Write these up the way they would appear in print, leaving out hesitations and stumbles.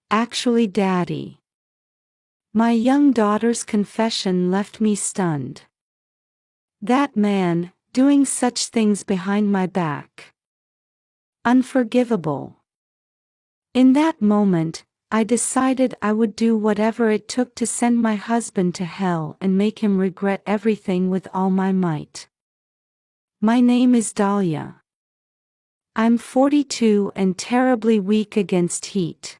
Actually, Daddy. My young daughter's confession left me stunned. That man, doing such things behind my back. Unforgivable. In that moment, I decided I would do whatever it took to send my husband to hell and make him regret everything with all my might. My name is Dahlia. I'm 42 and terribly weak against heat.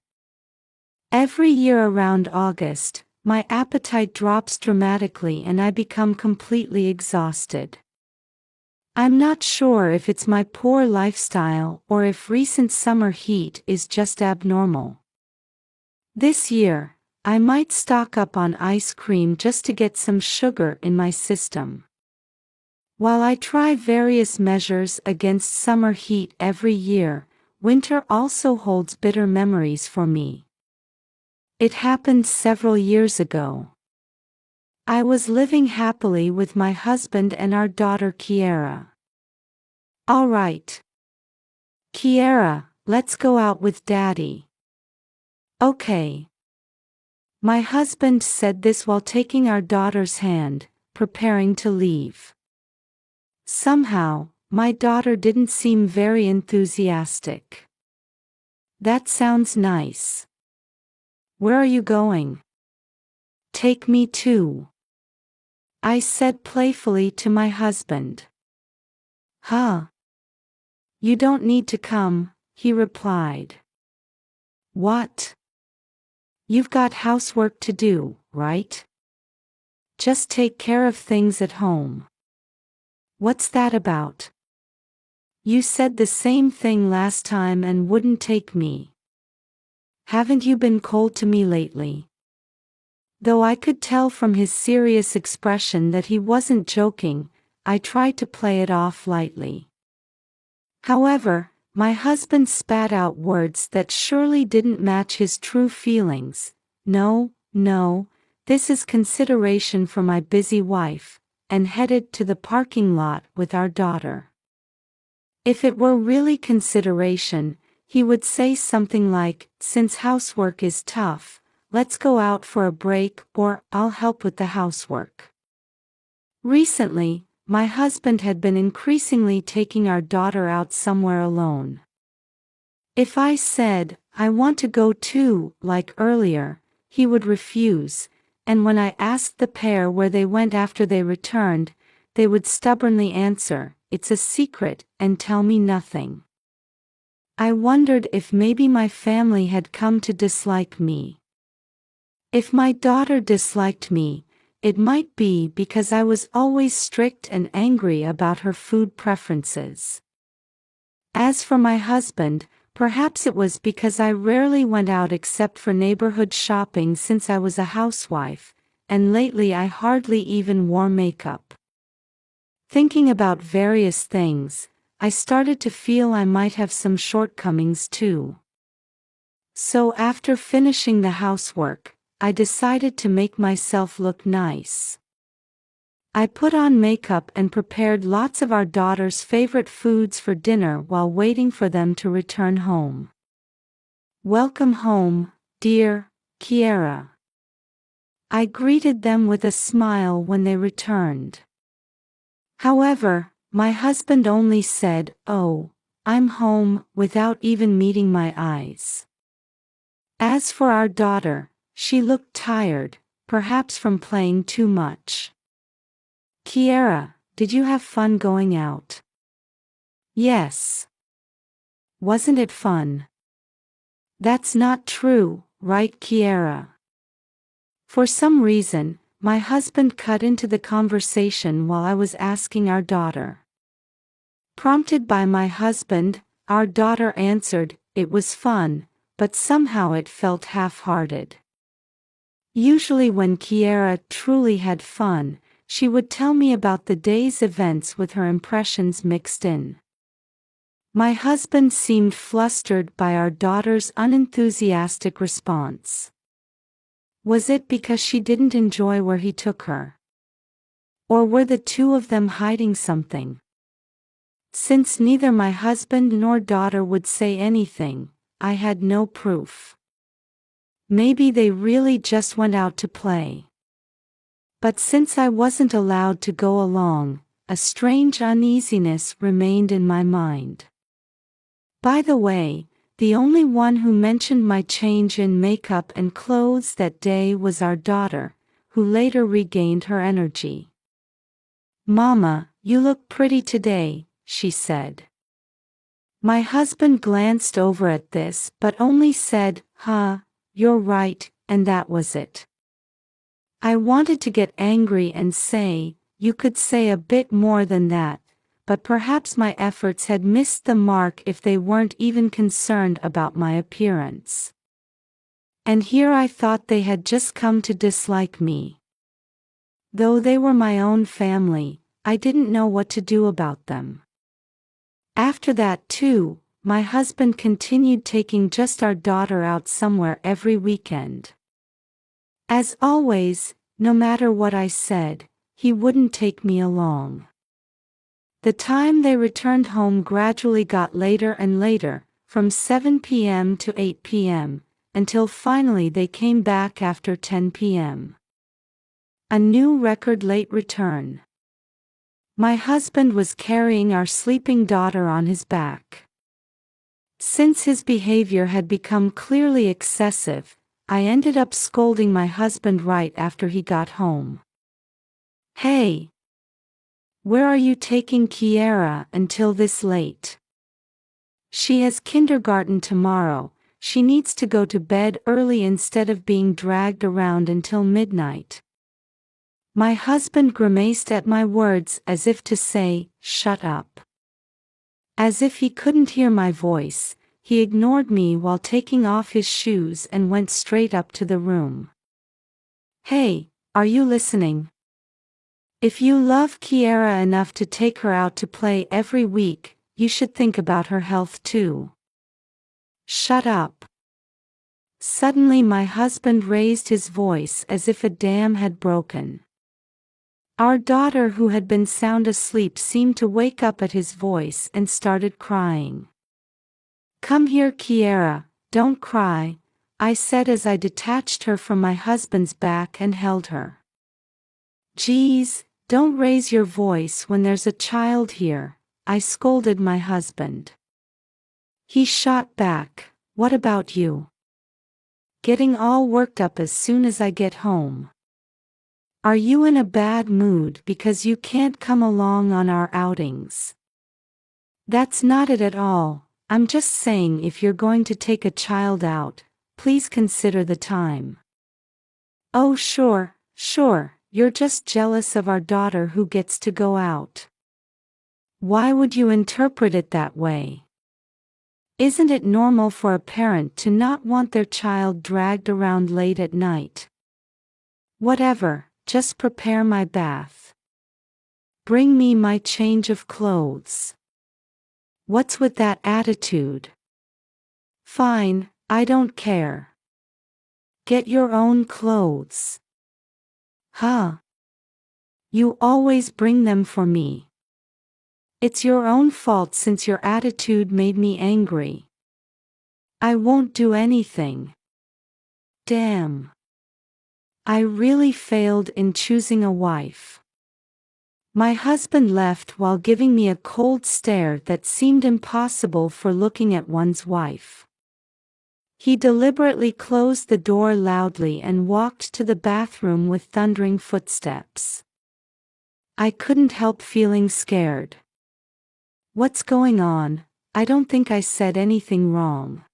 Every year around August, my appetite drops dramatically and I become completely exhausted. I'm not sure if it's my poor lifestyle or if recent summer heat is just abnormal. This year, I might stock up on ice cream just to get some sugar in my system. While I try various measures against summer heat every year, winter also holds bitter memories for me. It happened several years ago. I was living happily with my husband and our daughter Kiara. All right. Kiara, let's go out with Daddy. Okay. My husband said this while taking our daughter's hand, preparing to leave. Somehow, my daughter didn't seem very enthusiastic. That sounds nice. Where are you going? Take me too. I said playfully to my husband. Huh? You don't need to come, he replied. What? You've got housework to do, right? Just take care of things at home. What's that about? You said the same thing last time and wouldn't take me. Haven't you been cold to me lately? Though I could tell from his serious expression that he wasn't joking, I tried to play it off lightly. However, my husband spat out words that surely didn't match his true feelings. No, this is consideration for my busy wife, and headed to the parking lot with our daughter. If it were really consideration, he would say something like, since housework is tough, let's go out for a break, or I'll help with the housework. Recently, my husband had been increasingly taking our daughter out somewhere alone. If I said, I want to go too, like earlier, he would refuse, and when I asked the pair where they went after they returned, they would stubbornly answer, it's a secret, and tell me nothing. I wondered if maybe my family had come to dislike me. If my daughter disliked me, it might be because I was always strict and angry about her food preferences. As for my husband, perhaps it was because I rarely went out except for neighborhood shopping since I was a housewife, and lately I hardly even wore makeup. Thinking about various things, I started to feel I might have some shortcomings too. So after finishing the housework, I decided to make myself look nice. I put on makeup and prepared lots of our daughter's favorite foods for dinner while waiting for them to return home. Welcome home, dear Kiara. I greeted them with a smile when they returned. However, my husband only said, "Oh, I'm home," without even meeting my eyes. As for our daughter, she looked tired, perhaps from playing too much. Kiara, did you have fun going out? Yes. Wasn't it fun? That's not true, right, Kiara? For some reason, my husband cut into the conversation while I was asking our daughter. Prompted by my husband, our daughter answered, it was fun, but somehow it felt half-hearted. Usually when Kiara truly had fun, she would tell me about the day's events with her impressions mixed in. My husband seemed flustered by our daughter's unenthusiastic response. Was it because she didn't enjoy where he took her? Or were the two of them hiding something? Since neither my husband nor daughter would say anything, I had no proof. Maybe they really just went out to play. But since I wasn't allowed to go along, a strange uneasiness remained in my mind. By the way, the only one who mentioned my change in makeup and clothes that day was our daughter, who later regained her energy. "Mama, you look pretty today," she said. My husband glanced over at this but only said, "Huh, you're right," and that was it. I wanted to get angry and say, "You could say a bit more than that," but perhaps my efforts had missed the mark if they weren't even concerned about my appearance. And here I thought they had just come to dislike me. Though they were my own family, I didn't know what to do about them. After that too, my husband continued taking just our daughter out somewhere every weekend. As always, no matter what I said, he wouldn't take me along. The time they returned home gradually got later and later, from 7 p.m. to 8 p.m., until finally they came back after 10 p.m. A new record late return. My husband was carrying our sleeping daughter on his back. Since his behavior had become clearly excessive, I ended up scolding my husband right after he got home. "Hey! Where are you taking Kiara until this late? She has kindergarten tomorrow, she needs to go to bed early instead of being dragged around until midnight." My husband grimaced at my words as if to say, "Shut up." As if he couldn't hear my voice, he ignored me while taking off his shoes and went straight up to the room. "Hey, are you listening? If you love Kiara enough to take her out to play every week, you should think about her health too. Shut up." Suddenly my husband raised his voice as if a dam had broken. Our daughter, who had been sound asleep, seemed to wake up at his voice and started crying. "Come here, Kiara, don't cry," I said as I detached her from my husband's back and held her. "Geez, don't raise your voice when there's a child here," I scolded my husband. He shot back, "What about you? Getting all worked up as soon as I get home? Are you in a bad mood because you can't come along on our outings?" "That's not it at all. I'm just saying, if you're going to take a child out, please consider the time." "Oh sure, you're just jealous of our daughter who gets to go out." "Why would you interpret it that way? Isn't it normal for a parent to not want their child dragged around late at night?" "Whatever, just prepare my bath. Bring me my change of clothes." "What's with that attitude?" "Fine, I don't care. Get your own clothes." "Huh? You always bring them for me. It's your own fault since your attitude made me angry." "I won't do anything." Damn. I really failed in choosing a wife. My husband left while giving me a cold stare that seemed impossible for looking at one's wife. He deliberately closed the door loudly and walked to the bathroom with thundering footsteps. I couldn't help feeling scared. What's going on? I don't think I said anything wrong.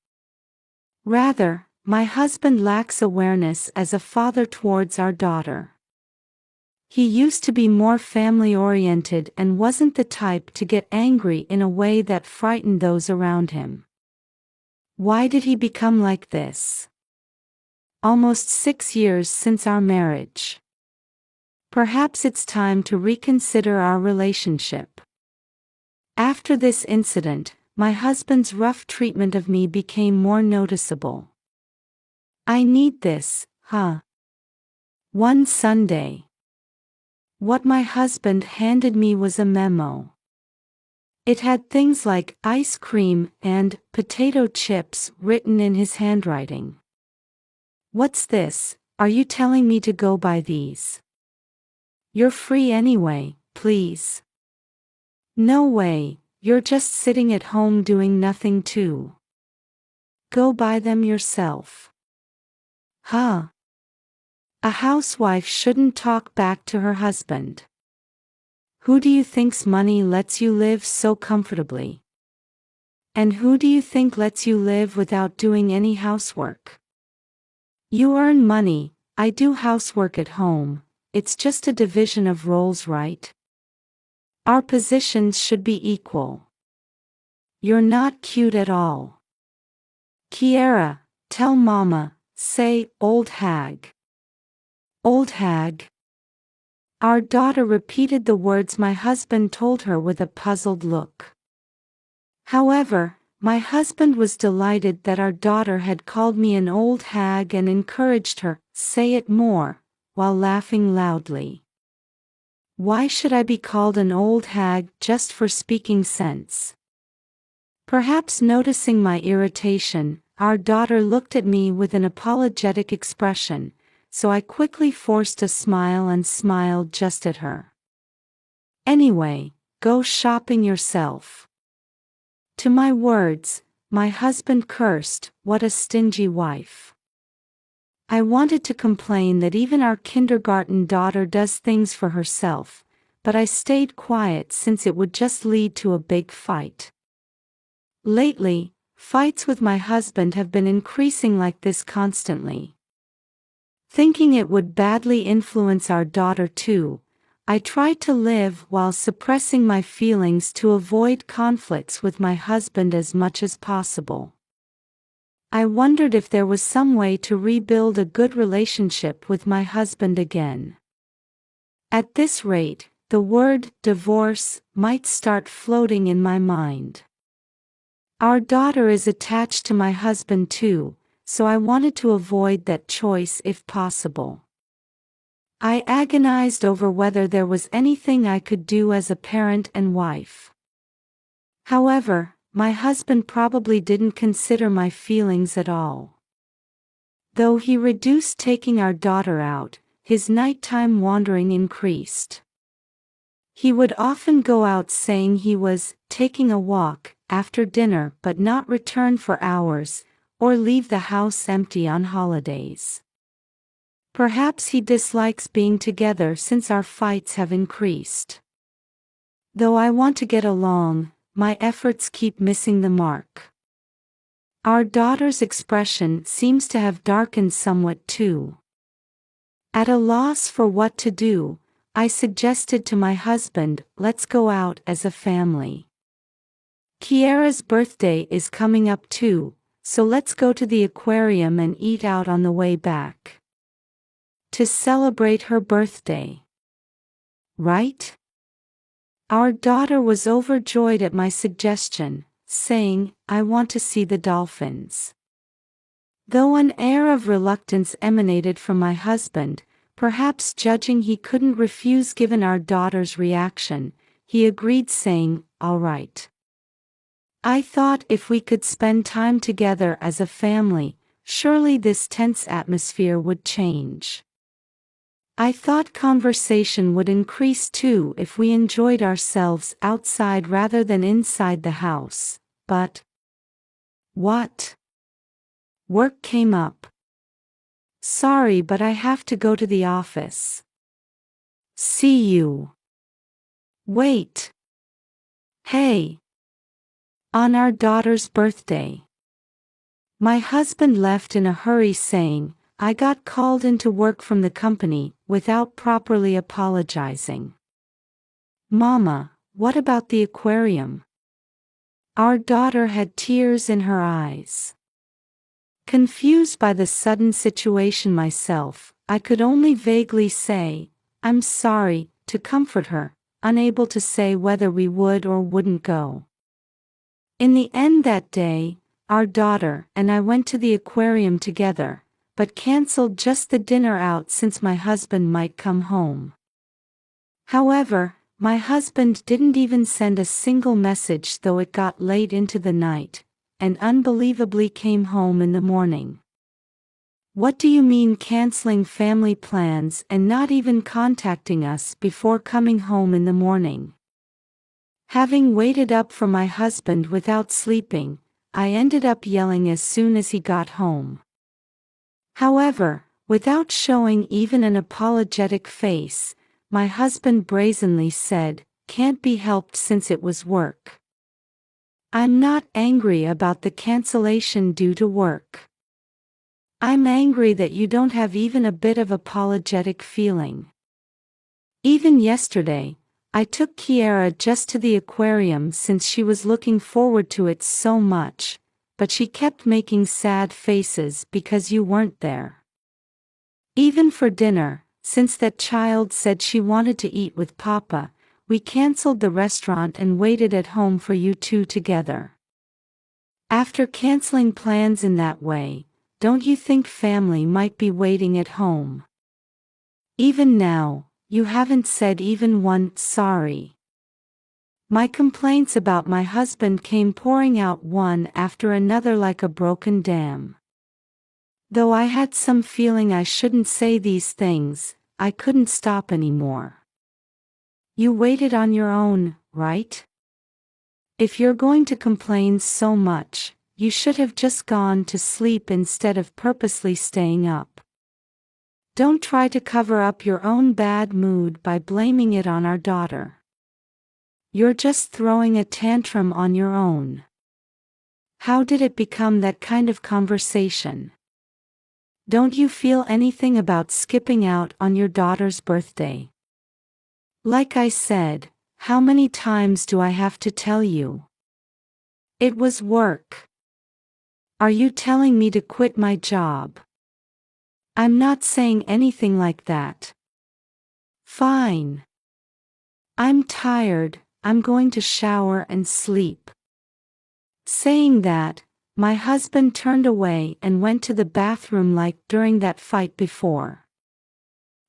Rather, my husband lacks awareness as a father towards our daughter. He used to be more family-oriented and wasn't the type to get angry in a way that frightened those around him. Why did he become like this? Almost 6 years since our marriage. Perhaps it's time to reconsider our relationship. After this incident, my husband's rough treatment of me became more noticeable. "I need this, huh?" One Sunday. What my husband handed me was a memo. It had things like ice cream and potato chips written in his handwriting. "What's this? Are you telling me to go buy these? You're free anyway, please." "No way, you're just sitting at home doing nothing too. Go buy them yourself." Huh? A housewife shouldn't talk back to her husband. Who do you think's money lets you live so comfortably? And who do you think lets you live without doing any housework? You earn money, I do housework at home, it's just a division of roles, right? Our positions should be equal. You're not cute at all. Kiera, tell Mama, say, old hag. Old hag. Our daughter repeated the words my husband told her with a puzzled look. However, my husband was delighted that our daughter had called me an old hag and encouraged her, say it more, while laughing loudly. Why should I be called an old hag just for speaking sense? Perhaps noticing my irritation, our daughter looked at me with an apologetic expression, so I quickly forced a smile and smiled just at her. Anyway, go shopping yourself. To my words, my husband cursed, "What a stingy wife." I wanted to complain that even our kindergarten daughter does things for herself, but I stayed quiet since it would just lead to a big fight. Lately, fights with my husband have been increasing like this constantly. Thinking it would badly influence our daughter too, I tried to live while suppressing my feelings to avoid conflicts with my husband as much as possible. I wondered if there was some way to rebuild a good relationship with my husband again. At this rate, the word divorce might start floating in my mind. Our daughter is attached to my husband too, so I wanted to avoid that choice if possible. I agonized over whether there was anything I could do as a parent and wife. However, my husband probably didn't consider my feelings at all. Though he reduced taking our daughter out, his nighttime wandering increased. He would often go out saying he was taking a walk after dinner but not return for hours, or leave the house empty on holidays. Perhaps he dislikes being together since our fights have increased. Though I want to get along, my efforts keep missing the mark. Our daughter's expression seems to have darkened somewhat too. At a loss for what to do, I suggested to my husband, let's go out as a family. Kiera's birthday is coming up too, so let's go to the aquarium and eat out on the way back. To celebrate her birthday. Right? Our daughter was overjoyed at my suggestion, saying, "I want to see the dolphins." Though an air of reluctance emanated from my husband, perhaps judging he couldn't refuse given our daughter's reaction, he agreed saying, "All right." I thought if we could spend time together as a family, surely this tense atmosphere would change. I thought conversation would increase too if we enjoyed ourselves outside rather than inside the house, but what? Work came up. Sorry, but I have to go to the office. See you. Wait. Hey. On our daughter's birthday. My husband left in a hurry saying, I got called into work from the company, without properly apologizing. Mama, what about the aquarium? Our daughter had tears in her eyes. Confused by the sudden situation myself, I could only vaguely say, I'm sorry, to comfort her, unable to say whether we would or wouldn't go. In the end that day, our daughter and I went to the aquarium together, but cancelled just the dinner out since my husband might come home. However, My husband didn't even send a single message, though it got late into the night, and unbelievably came home in the morning. What do you mean canceling family plans and not even contacting us before coming home in the morning? Having waited up for my husband without sleeping, I ended up yelling as soon as he got home. However, without showing even an apologetic face, my husband brazenly said, "Can't be helped since it was work." I'm not angry about the cancellation due to work. I'm angry that you don't have even a bit of apologetic feeling. Even yesterday, I took Kiara just to the aquarium since she was looking forward to it so much, but she kept making sad faces because you weren't there. Even for dinner, since that child said she wanted to eat with Papa, we canceled the restaurant and waited at home for you two together. After canceling plans in that way, don't you think family might be waiting at home? Even now, you haven't said even one sorry. My complaints about my husband came pouring out one after another like a broken dam. Though I had some feeling I shouldn't say these things, I couldn't stop anymore. You waited on your own, right? If you're going to complain so much, you should have just gone to sleep instead of purposely staying up. Don't try to cover up your own bad mood by blaming it on our daughter. You're just throwing a tantrum on your own. How did it become that kind of conversation? Don't you feel anything about skipping out on your daughter's birthday? Like I said, how many times do I have to tell you? It was work. Are you telling me to quit my job? I'm not saying anything like that. Fine. I'm tired, I'm going to shower and sleep. Saying that, my husband turned away and went to the bathroom like during that fight before.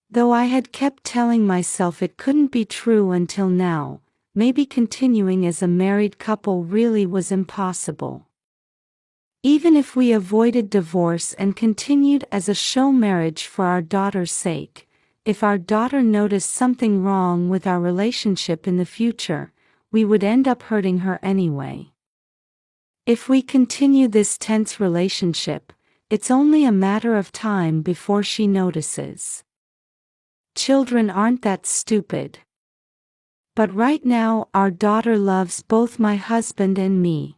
Though I had kept telling myself it couldn't be true until now, maybe continuing as a married couple really was impossible. Even if we avoided divorce and continued as a show marriage for our daughter's sake, if our daughter noticed something wrong with our relationship in the future, we would end up hurting her anyway. If we continue this tense relationship, it's only a matter of time before she notices. Children aren't that stupid. But right now our daughter loves both my husband and me.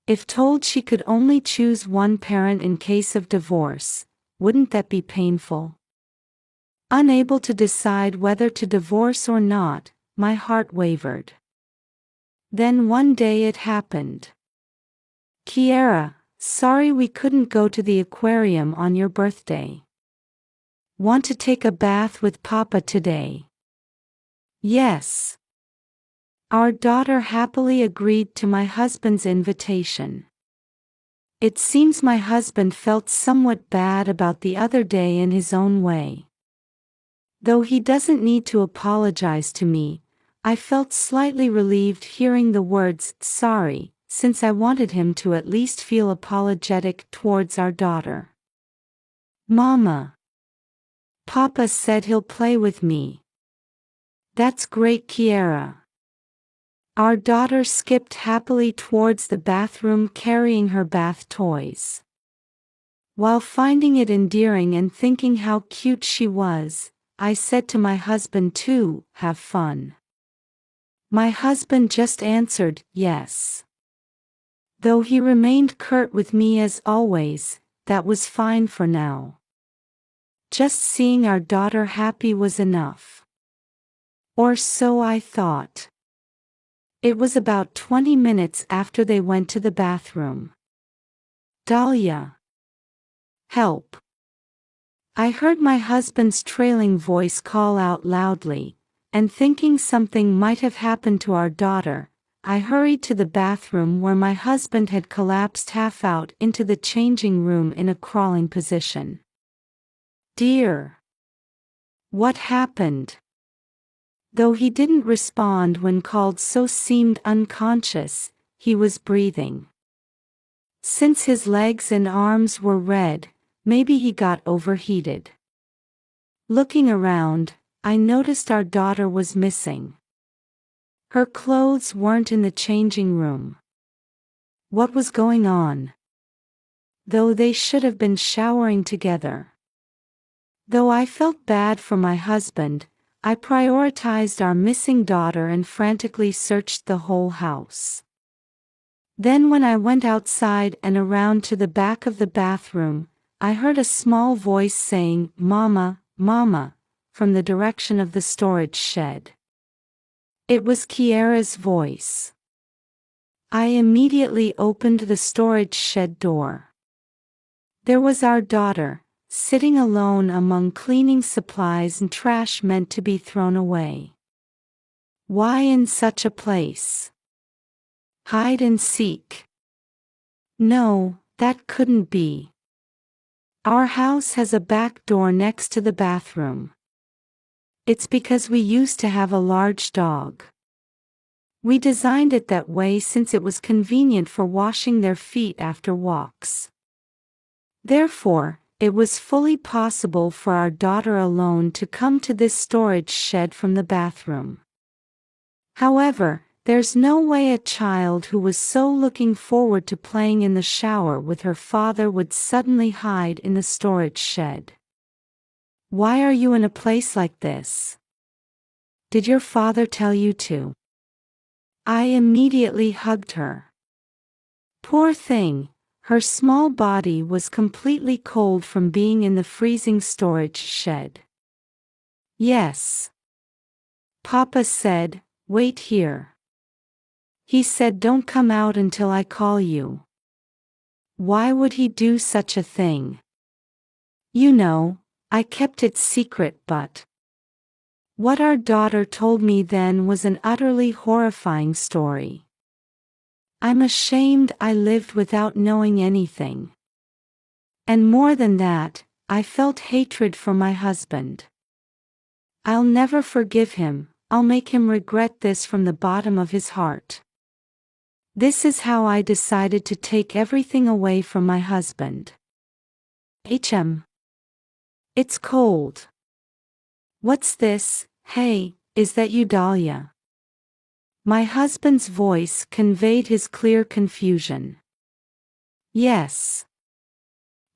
If told she could only choose one parent in case of divorce, wouldn't that be painful? Unable to decide whether to divorce or not, my heart wavered. Then one day it happened. Kiara, sorry we couldn't go to the aquarium on your birthday. Want to take a bath with Papa today? Yes. Our daughter happily agreed to my husband's invitation. It seems my husband felt somewhat bad about the other day in his own way. Though he doesn't need to apologize to me, I felt slightly relieved hearing the words sorry, since I wanted him to at least feel apologetic towards our daughter. Mama. Papa said he'll play with me. That's great, Kiara. Our daughter skipped happily towards the bathroom carrying her bath toys. While finding it endearing and thinking how cute she was, I said to my husband too, have fun. My husband just answered, yes. Though he remained curt with me as always, that was fine for now. Just seeing our daughter happy was enough. Or so I thought. It was about 20 minutes after they went to the bathroom. Dahlia. Help. I heard my husband's trailing voice call out loudly, and thinking something might have happened to our daughter, I hurried to the bathroom where my husband had collapsed half out into the changing room in a crawling position. Dear. What happened? Though he didn't respond when called, so seemed unconscious, he was breathing. Since his legs and arms were red, maybe he got overheated. Looking around, I noticed our daughter was missing. Her clothes weren't in the changing room. What was going on? Though they should have been showering together. Though I felt bad for my husband, I prioritized our missing daughter and frantically searched the whole house. Then when I went outside and around to the back of the bathroom, I heard a small voice saying, "Mama, Mama," from the direction of the storage shed. It was Kiara's voice. I immediately opened the storage shed door. There was our daughter, sitting alone among cleaning supplies and trash meant to be thrown away. Why in such a place? Hide and seek? No, that couldn't be. Our house has a back door next to the bathroom. It's because we used to have a large dog. We designed it that way since it was convenient for washing their feet after walks. Therefore, it was fully possible for our daughter alone to come to this storage shed from the bathroom. However, there's no way a child who was so looking forward to playing in the shower with her father would suddenly hide in the storage shed. Why are you in a place like this? Did your father tell you to? I immediately hugged her. Poor thing, her small body was completely cold from being in the freezing storage shed. Yes. Papa said, "Wait here." He said, "Don't come out until I call you." Why would he do such a thing? You know, I kept it secret, but what our daughter told me then was an utterly horrifying story. I'm ashamed I lived without knowing anything. And more than that, I felt hatred for my husband. I'll never forgive him, I'll make him regret this from the bottom of his heart. This is how I decided to take everything away from my husband. It's cold. What's this? Hey, is that you, Dahlia? My husband's voice conveyed his clear confusion. Yes.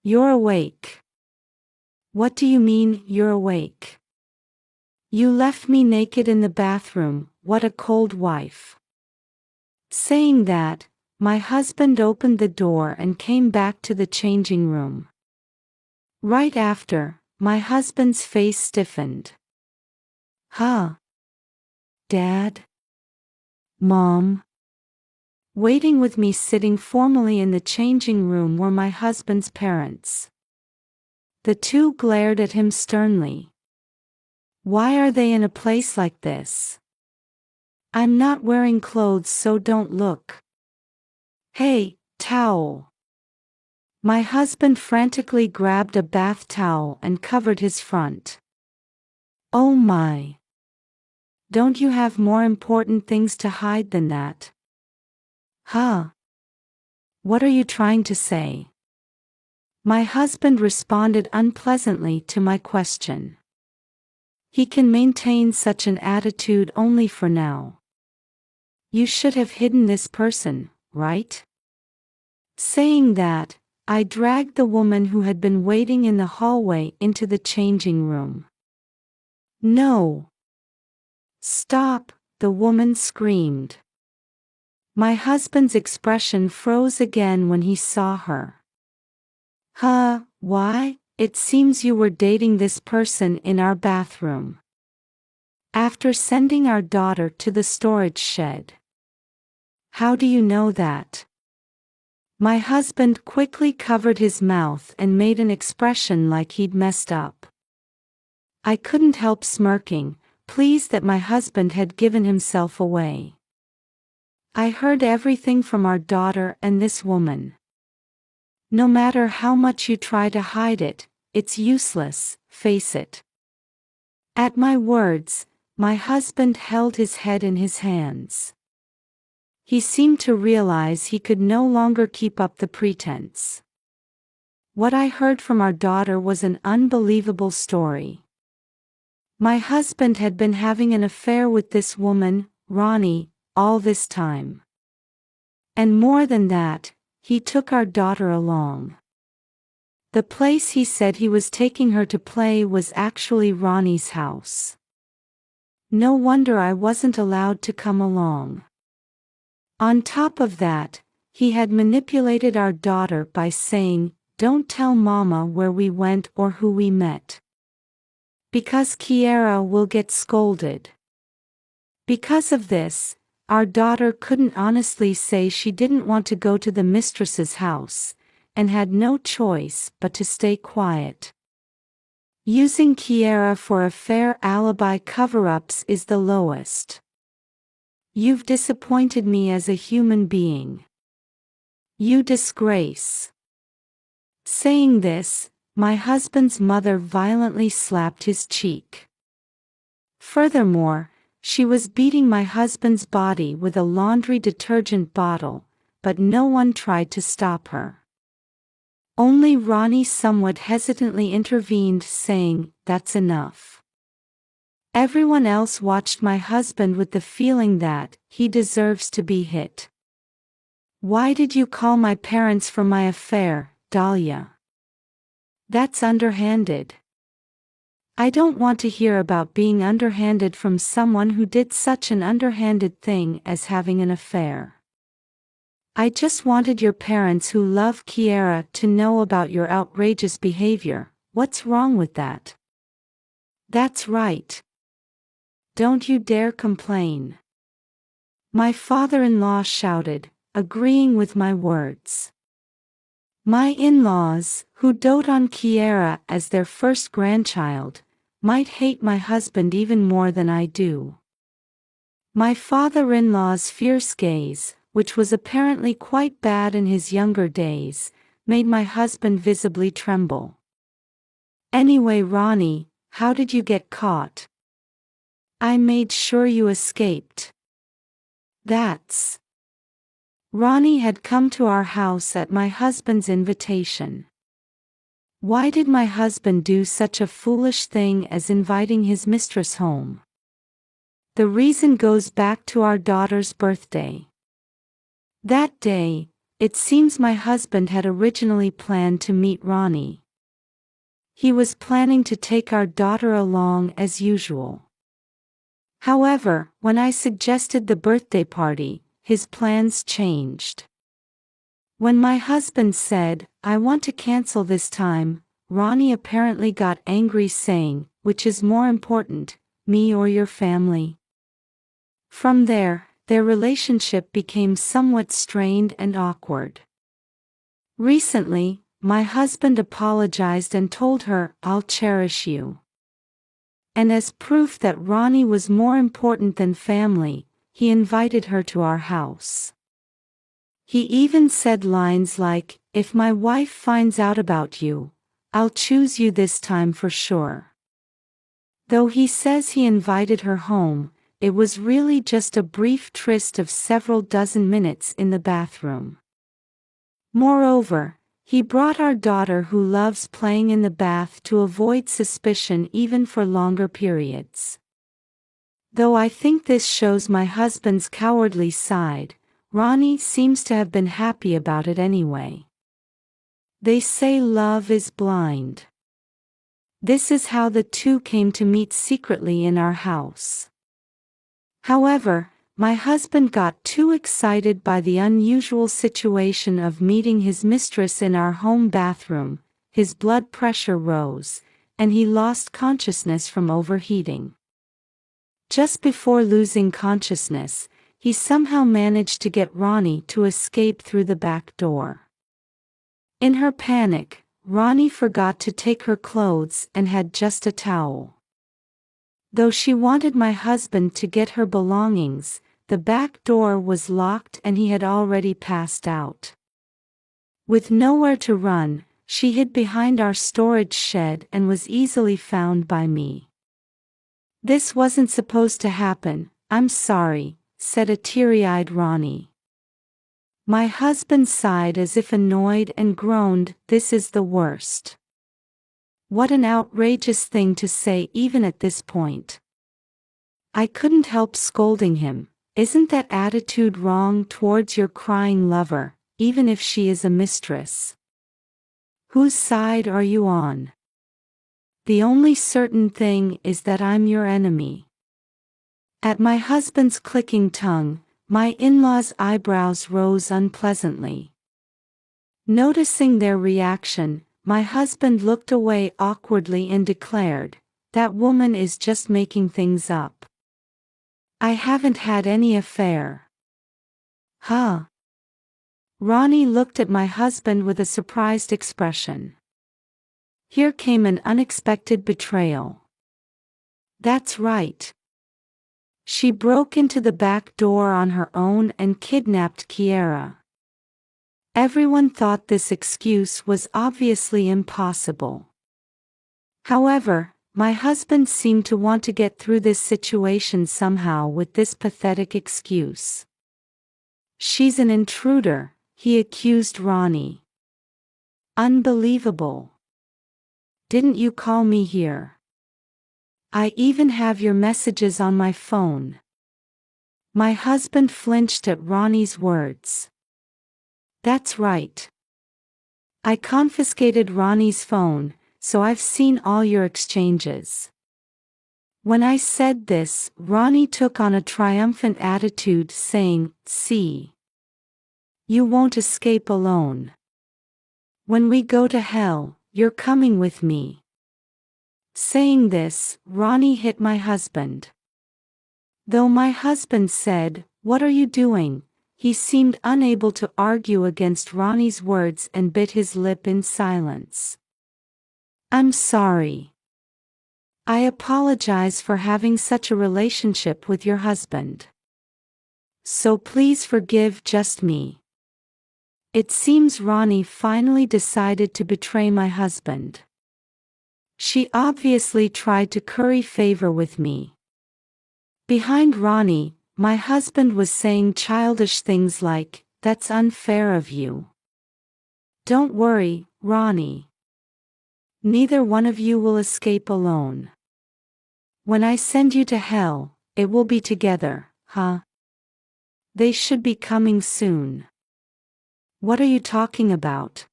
You're awake. What do you mean, you're awake? You left me naked in the bathroom, what a cold wife. Saying that, my husband opened the door and came back to the changing room. Right after, my husband's face stiffened. Huh? Dad? Mom? Waiting with me sitting formally in the changing room were my husband's parents. The two glared at him sternly. Why are they in a place like this? I'm not wearing clothes, so don't look. Hey, towel. My husband frantically grabbed a bath towel and covered his front. Oh my. Don't you have more important things to hide than that? Huh? What are you trying to say? My husband responded unpleasantly to my question. He can maintain such an attitude only for now. You should have hidden this person, right? Saying that, I dragged the woman who had been waiting in the hallway into the changing room. No. Stop, the woman screamed. My husband's expression froze again when he saw her. Huh, why? It seems you were dating this person in our bathroom. After sending our daughter to the storage shed. How do you know that? My husband quickly covered his mouth and made an expression like he'd messed up. I couldn't help smirking, pleased that my husband had given himself away. I heard everything from our daughter and this woman. No matter how much you try to hide it, it's useless, face it. At my words, My husband held his head in his hands. He seemed to realize he could no longer keep up the pretense. What I heard from our daughter was an unbelievable story. My husband had been having an affair with this woman, Ronnie, all this time. And more than that, he took our daughter along. The place he said he was taking her to play was actually Ronnie's house. No wonder I wasn't allowed to come along. On top of that, he had manipulated our daughter by saying, "Don't tell Mama where we went or who we met. Because Kiera will get scolded." Because of this, our daughter couldn't honestly say she didn't want to go to the mistress's house, and had no choice but to stay quiet. Using Kiera for affair alibi cover-ups is the lowest. You've disappointed me as a human being. You disgrace. Saying this, my husband's mother violently slapped his cheek. Furthermore, she was beating my husband's body with a laundry detergent bottle, but no one tried to stop her. Only Ronnie somewhat hesitantly intervened, saying, "That's enough." Everyone else watched my husband with the feeling that he deserves to be hit. "Why did you call my parents for my affair, Dahlia? That's underhanded. I don't want to hear about being underhanded from someone who did such an underhanded thing as having an affair. I just wanted your parents who love Kiera to know about your outrageous behavior. What's wrong with that?" "That's right. Don't you dare complain," my father-in-law shouted, agreeing with my words. My in-laws, who dote on Kiera as their first grandchild, might hate my husband even more than I do. My father-in-law's fierce gaze, which was apparently quite bad in his younger days, made my husband visibly tremble. "Anyway, Ronnie, how did you get caught?" "I made sure you escaped." That's. Ronnie had come to our house at my husband's invitation. Why did my husband do such a foolish thing as inviting his mistress home? The reason goes back to our daughter's birthday. That day, it seems my husband had originally planned to meet Ronnie. He was planning to take our daughter along as usual. However, when I suggested the birthday party, his plans changed. When my husband said, "I want to cancel this time," Ronnie apparently got angry, saying, "Which is more important, me or your family?" From there, their relationship became somewhat strained and awkward. Recently, my husband apologized and told her, "I'll cherish you." And as proof that Ronnie was more important than family, he invited her to our house. He even said lines like, "If my wife finds out about you, I'll choose you this time for sure." Though he says he invited her home, it was really just a brief tryst of several dozen minutes in the bathroom. Moreover, he brought our daughter, who loves playing in the bath, to avoid suspicion even for longer periods. Though I think this shows my husband's cowardly side, Ronnie seems to have been happy about it anyway. They say love is blind. This is how the two came to meet secretly in our house. However, my husband got too excited by the unusual situation of meeting his mistress in our home bathroom, his blood pressure rose, and he lost consciousness from overheating. Just before losing consciousness, he somehow managed to get Ronnie to escape through the back door. In her panic, Ronnie forgot to take her clothes and had just a towel. Though she wanted my husband to get her belongings, the back door was locked and he had already passed out. With nowhere to run, she hid behind our storage shed and was easily found by me. This wasn't supposed to happen, I'm sorry, said a teary-eyed Ronnie. My husband sighed as if annoyed and groaned, this is the worst. What an outrageous thing to say even at this point. I couldn't help scolding him. Isn't that attitude wrong towards your crying lover, even if she is a mistress? Whose side are you on? The only certain thing is that I'm your enemy. At my husband's clicking tongue, my in-laws' eyebrows rose unpleasantly. Noticing their reaction, my husband looked away awkwardly and declared, that woman is just making things up. I haven't had any affair. Huh? Ronnie looked at my husband with a surprised expression. Here came an unexpected betrayal. That's right. She broke into the back door on her own and kidnapped Kiera. Everyone thought this excuse was obviously impossible. However, my husband seemed to want to get through this situation somehow with this pathetic excuse. She's an intruder, he accused Ronnie. Unbelievable. Didn't you call me here? I even have your messages on my phone. My husband flinched at Ronnie's words. That's right. I confiscated Ronnie's phone, so I've seen all your exchanges. When I said this, Ronnie took on a triumphant attitude, saying, see. You won't escape alone. When we go to hell, you're coming with me. Saying this, Ronnie hit my husband. Though my husband said, what are you doing? He seemed unable to argue against Ronnie's words and bit his lip in silence. I'm sorry. I apologize for having such a relationship with your husband. So please forgive just me. It seems Ronnie finally decided to betray my husband. She obviously tried to curry favor with me. Behind Ronnie, my husband was saying childish things like, that's unfair of you. Don't worry, Ronnie. Neither one of you will escape alone. When I send you to hell, it will be together, huh? They should be coming soon. What are you talking about?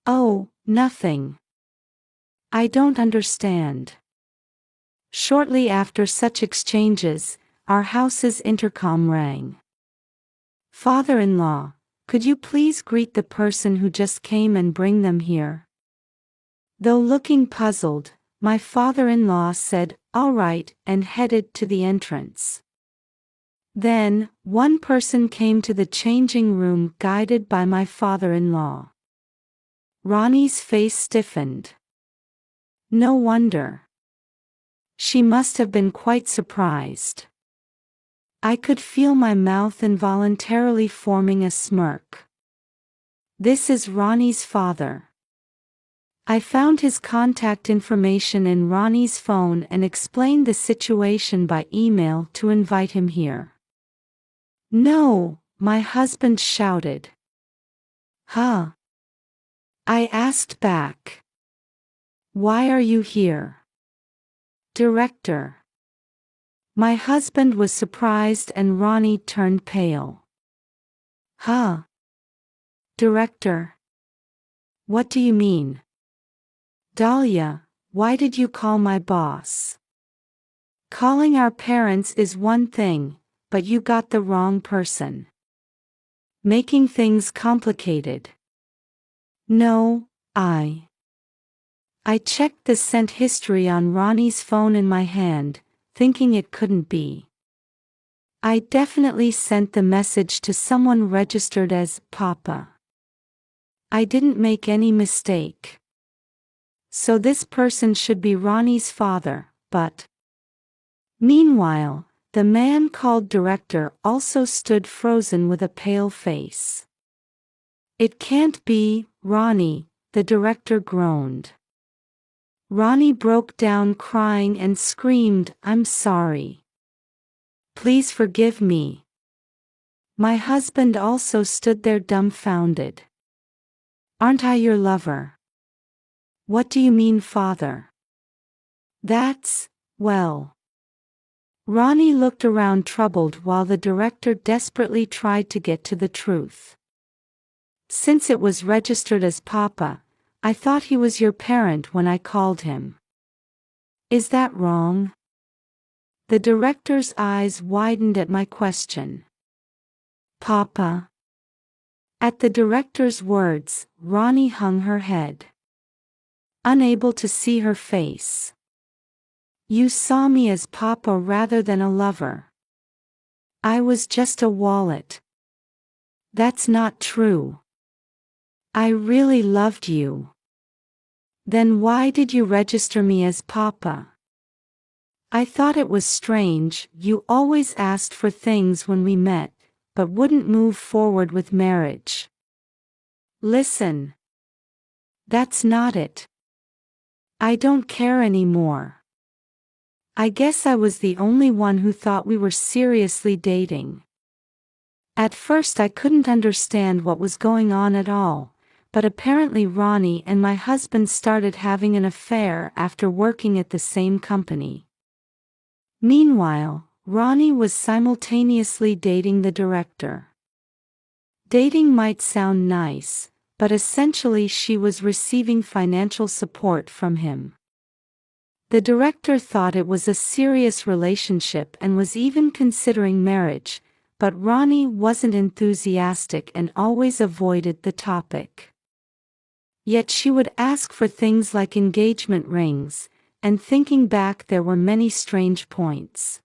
Oh, nothing. I don't understand. Shortly after such exchanges, our house's intercom rang. Father-in-law, could you please greet the person who just came and bring them here? Though looking puzzled, my father-in-law said, all right, and headed to the entrance. Then, one person came to the changing room guided by my father-in-law. Ronnie's face stiffened. No wonder. She must have been quite surprised. I could feel my mouth involuntarily forming a smirk. This is Ronnie's father. I found his contact information in Ronnie's phone and explained the situation by email to invite him here. No, my husband shouted. Huh? I asked back. Why are you here? Director. My husband was surprised and Ronnie turned pale. Huh? Director. What do you mean? Dahlia, why did you call my boss? Calling our parents is one thing, but you got the wrong person. Making things complicated. No, I checked the sent history on Ronnie's phone in my hand, thinking it couldn't be. I definitely sent the message to someone registered as Papa. I didn't make any mistake. So this person should be Ronnie's father, but... Meanwhile, the man called Director also stood frozen with a pale face. It can't be, Ronnie, the director groaned. Ronnie broke down crying and screamed, "I'm sorry. Please forgive me." My husband also stood there dumbfounded. "Aren't I your lover?" "What do you mean, father?" Well. Ronnie looked around troubled while the director desperately tried to get to the truth. "Since it was registered as Papa, I thought he was your parent when I called him." "Is that wrong?" The director's eyes widened at my question. "Papa?" At the director's words, Ronnie hung her head, unable to see her face. "You saw me as Papa rather than a lover. I was just a wallet." "That's not true. I really loved you." "Then why did you register me as Papa?" "I thought it was strange. You always asked for things when we met, but wouldn't move forward with marriage." "Listen. That's not it. I don't care anymore. I guess I was the only one who thought we were seriously dating. At first I couldn't understand what was going on at all, but apparently Ronnie and my husband started having an affair after working at the same company." Meanwhile, Ronnie was simultaneously dating the director. Dating might sound nice, but essentially she was receiving financial support from him. The director thought it was a serious relationship and was even considering marriage, but Ronnie wasn't enthusiastic and always avoided the topic. Yet she would ask for things like engagement rings, and thinking back there were many strange points.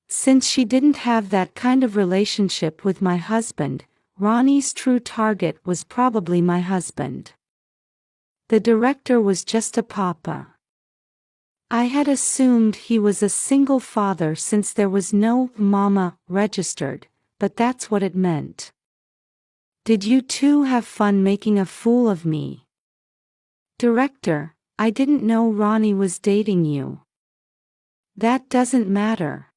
Since she didn't have that kind of relationship with my husband, Ronnie's true target was probably my husband. The director was just a papa. I had assumed he was a single father since there was no mama registered, but that's what it meant. "Did you two have fun making a fool of me?" "Director, I didn't know Ronnie was dating you." "That doesn't matter.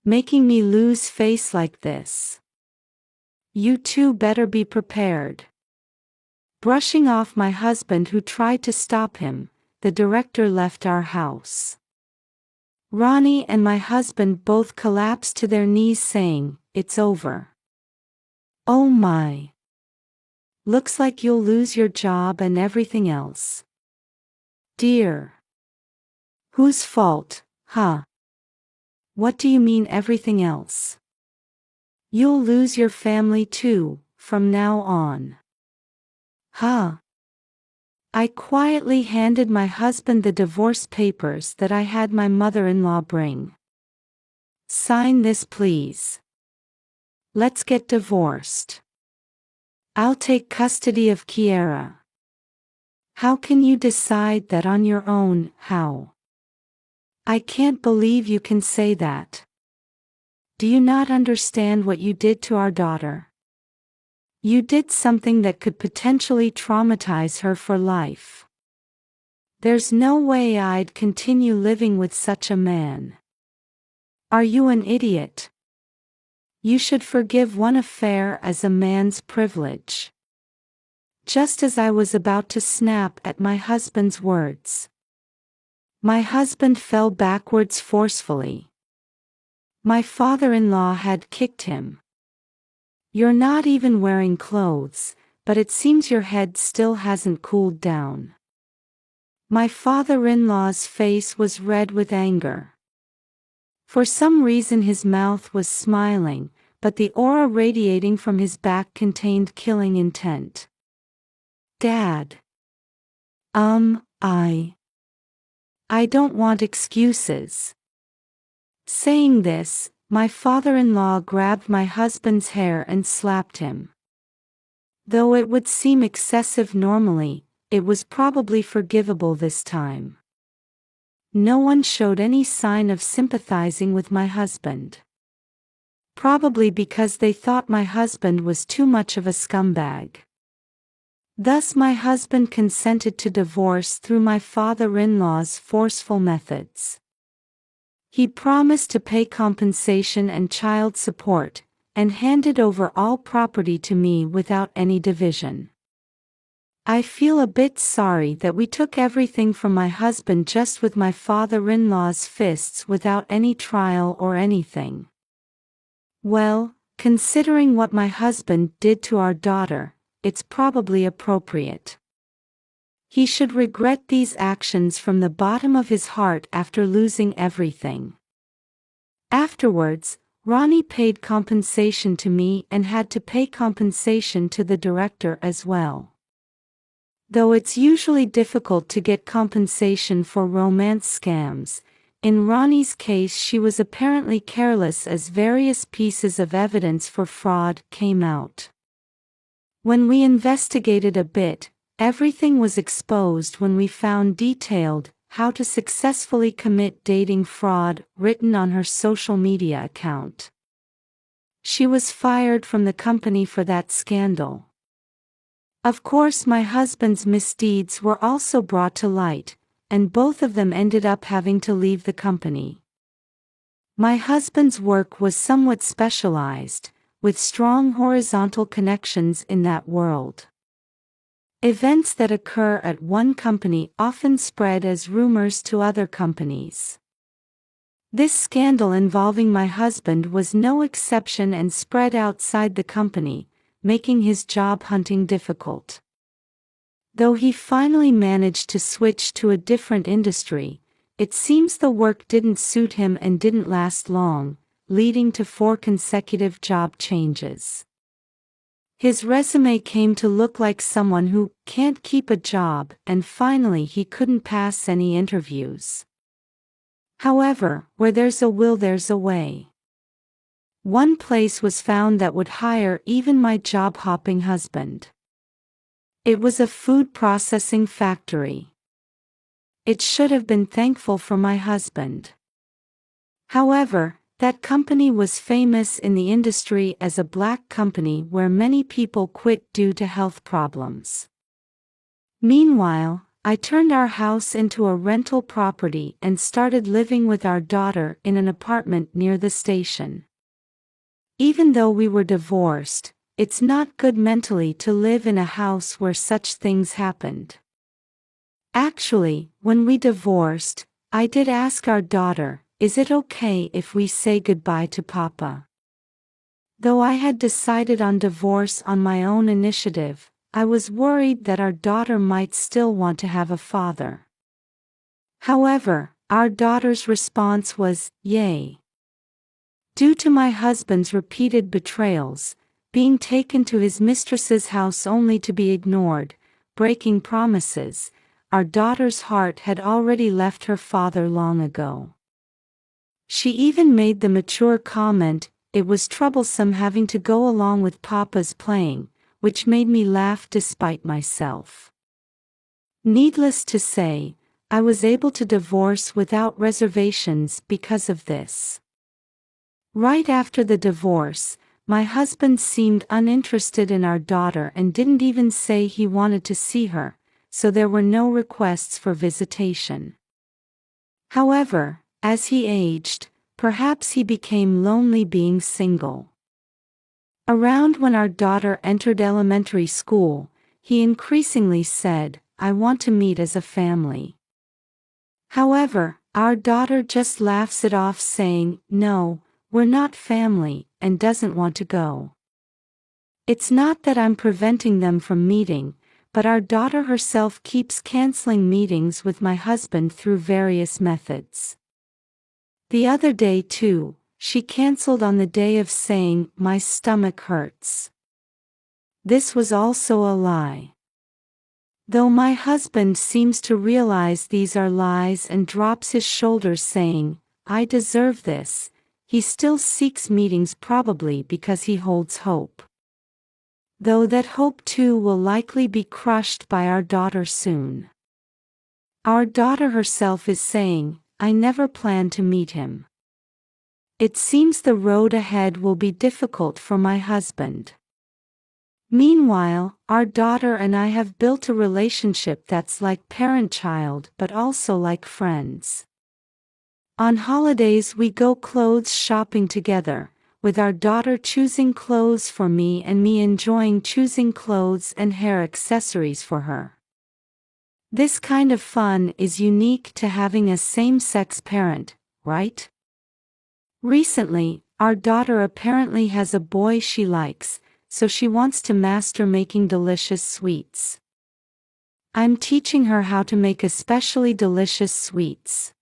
Making me lose face like this. You two better be prepared." Brushing off my husband who tried to stop him, the director left our house. Ronnie and my husband both collapsed to their knees saying, "It's over." "Oh my. Looks like you'll lose your job and everything else." "Dear. Whose fault, huh?" "What do you mean everything else?" "You'll lose your family too, from now on." "Huh?" I quietly handed my husband the divorce papers that I had my mother-in-law bring. "Sign this please. Let's get divorced. I'll take custody of Kiera." "How can you decide that on your own, how?" "I can't believe you can say that. Do you not understand what you did to our daughter? You did something that could potentially traumatize her for life. There's no way I'd continue living with such a man." "Are you an idiot? You should forgive one affair as a man's privilege." Just as I was about to snap at my husband's words, my husband fell backwards forcefully. My father-in-law had kicked him. "You're not even wearing clothes, but it seems your head still hasn't cooled down." My father-in-law's face was red with anger. For some reason his mouth was smiling, but the aura radiating from his back contained killing intent. "Dad. I don't want excuses." Saying this, my father-in-law grabbed my husband's hair and slapped him. Though it would seem excessive normally, it was probably forgivable this time. No one showed any sign of sympathizing with my husband. Probably because they thought my husband was too much of a scumbag. Thus my husband consented to divorce through my father-in-law's forceful methods. He promised to pay compensation and child support, and handed over all property to me without any division. I feel a bit sorry that we took everything from my husband just with my father-in-law's fists without any trial or anything. Well, considering what my husband did to our daughter, it's probably appropriate. He should regret these actions from the bottom of his heart after losing everything. Afterwards, Ronnie paid compensation to me and had to pay compensation to the director as well. Though it's usually difficult to get compensation for romance scams, in Ronnie's case she was apparently careless as various pieces of evidence for fraud came out. When we investigated a bit, everything was exposed when we found detailed how to successfully commit dating fraud written on her social media account. She was fired from the company for that scandal. Of course, my husband's misdeeds were also brought to light, and both of them ended up having to leave the company. My husband's work was somewhat specialized, with strong horizontal connections in that world. Events that occur at one company often spread as rumors to other companies. This scandal involving my husband was no exception and spread outside the company, making his job hunting difficult. Though he finally managed to switch to a different industry, it seems the work didn't suit him and didn't last long, leading to 4 consecutive job changes. His resume came to look like someone who can't keep a job, and finally he couldn't pass any interviews. However, where there's a will, there's a way. One place was found that would hire even my job-hopping husband. It was a food processing factory. It should have been thankful for my husband. However, that company was famous in the industry as a black company where many people quit due to health problems. Meanwhile, I turned our house into a rental property and started living with our daughter in an apartment near the station. Even though we were divorced, it's not good mentally to live in a house where such things happened. Actually, when we divorced, I did ask our daughter, "Is it okay if we say goodbye to Papa?" Though I had decided on divorce on my own initiative, I was worried that our daughter might still want to have a father. However, our daughter's response was, "Yay." Due to my husband's repeated betrayals, being taken to his mistress's house only to be ignored, breaking promises, our daughter's heart had already left her father long ago. She even made the mature comment, "It was troublesome having to go along with Papa's playing," which made me laugh despite myself. Needless to say, I was able to divorce without reservations because of this. Right after the divorce, my husband seemed uninterested in our daughter and didn't even say he wanted to see her, so there were no requests for visitation. However, as he aged, perhaps he became lonely being single. Around when our daughter entered elementary school, he increasingly said, "I want to meet as a family." However, our daughter just laughs it off saying, "No, we're not family," and doesn't want to go. It's not that I'm preventing them from meeting, but our daughter herself keeps canceling meetings with my husband through various methods. The other day too, she canceled on the day of saying, "My stomach hurts." This was also a lie. Though my husband seems to realize these are lies and drops his shoulders saying, "I deserve this," he still seeks meetings probably because he holds hope. Though that hope too will likely be crushed by our daughter soon. Our daughter herself is saying, "I never planned to meet him." It seems the road ahead will be difficult for my husband. Meanwhile, our daughter and I have built a relationship that's like parent-child but also like friends. On holidays we go clothes shopping together, with our daughter choosing clothes for me and me enjoying choosing clothes and hair accessories for her. This kind of fun is unique to having a same-sex parent, right? Recently, our daughter apparently has a boy she likes, so she wants to master making delicious sweets. I'm teaching her how to make especially delicious sweets.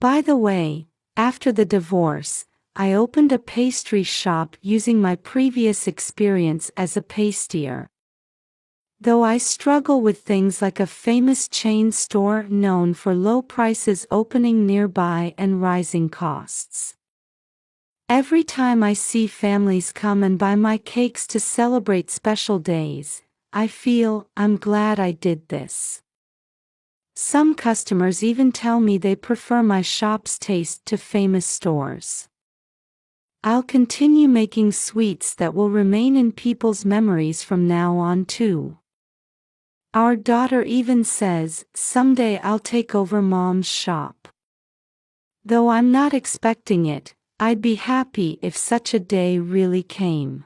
By the way, after the divorce, I opened a pastry shop using my previous experience as a pastier. Though I struggle with things like a famous chain store known for low prices opening nearby and rising costs. Every time I see families come and buy my cakes to celebrate special days, I feel I'm glad I did this. Some customers even tell me they prefer my shop's taste to famous stores. I'll continue making sweets that will remain in people's memories from now on too. Our daughter even says, someday I'll take over Mom's shop. Though I'm not expecting it, I'd be happy if such a day really came.